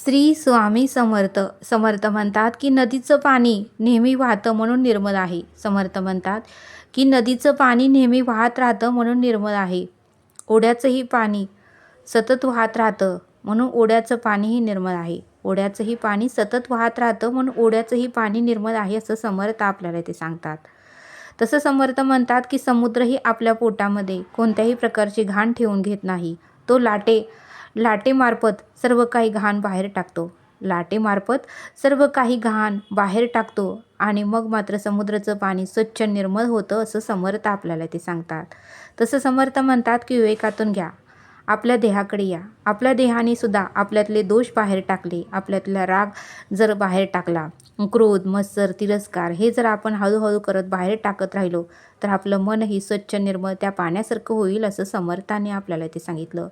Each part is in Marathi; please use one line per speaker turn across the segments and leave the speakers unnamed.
श्री स्वामी समर्थ. समर्थ म्हणतात की नदीचं पाणी नेहमी वाहतं म्हणून निर्मळ आहे. समर्थ म्हणतात की नदीचं पाणी नेहमी वाहत राहतं म्हणून निर्मळ आहे. ओढ्याचंही पाणी सतत वाहत राहतं म्हणून ओढ्याचं पाणीही निर्मळ आहे. ओढ्याचंही पाणी सतत वाहत राहतं म्हणून ओढ्याचंही पाणी निर्मळ आहे, असं समर्थ आपल्याला ते सांगतात. तसं समर्थ म्हणतात की समुद्रही आपल्या पोटामध्ये कोणत्याही प्रकारची घाण ठेवून घेत नाही. तो लाटेमार्फत सर्व काही घाण बाहेर टाकतो. लाटेमार्फत सर्व काही घाण बाहेर टाकतो आणि मग मात्र समुद्राचं पाणी स्वच्छ निर्मळ होतं, असं समर्थ आपल्याला ते सांगतात. तसं समर्थ म्हणतात की विवेकातून घ्या, आपल्या देहाकडे या. आपल्या देहाने सुद्धा आपल्यातले दोष बाहेर टाकले, आपल्यातला राग जर बाहेर टाकला, क्रोध, मत्सर, तिरस्कार हे जर आपण हळूहळू करत बाहेर टाकत राहिलो तर आपलं मनही स्वच्छ निर्मळ त्या पाण्यासारखं होईल, असं समर्थाने आपल्याला ते सांगितलं.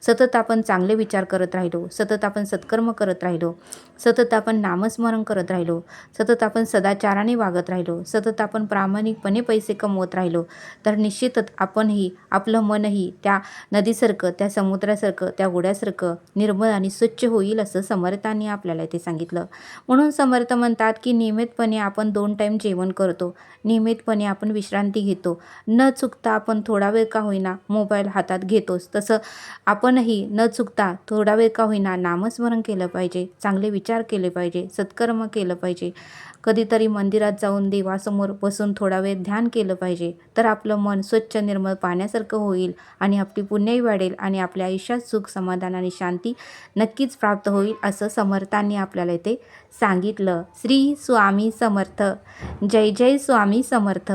सतत आपण चांगले विचार करत राहिलो, सतत आपण सत्कर्म करत राहिलो, सतत आपण नामस्मरण करत राहिलो, सतत आपण सदाचाराने वागत राहिलो, सतत आपण प्रामाणिकपणे पैसे कमवत राहिलो तर निश्चितच आपणही आपलं मनही त्या नदीसारखं, त्या समुद्रासारखं, त्या ओढ्यासारखं निर्मळ आणि स्वच्छ होईल, असं समर्थांनी आपल्याला ते सांगितलं. म्हणून समर्थ म्हणतात की नियमितपणे आपण 2 टाईम जेवण करतो, नियमितपणे आपण विश्रांती घेतो, न चुकता आपण थोडा वेळ का होईना मोबाईल हातात घेतोच, तसं आपणही न चुकता थोडा वेळ का होईना नामस्मरण केलं पाहिजे, चांगले विचार केले पाहिजे, सत्कर्म केलं पाहिजे. कधीतरी मंदिरात जाऊन देवासमोर बसून थोडा वेळ ध्यान केलं पाहिजे, तर आपलं मन स्वच्छ निर्मळ पाण्यासारखं होईल आणि आपली पुण्यही वाढेल आणि आपल्या आयुष्यात सुख, समाधान आणि शांती नक्कीच प्राप्त होईल, असं समर्थांनी आपल्याला इथे सांगितलं. श्री स्वामी समर्थ. जय जय स्वामी समर्थ.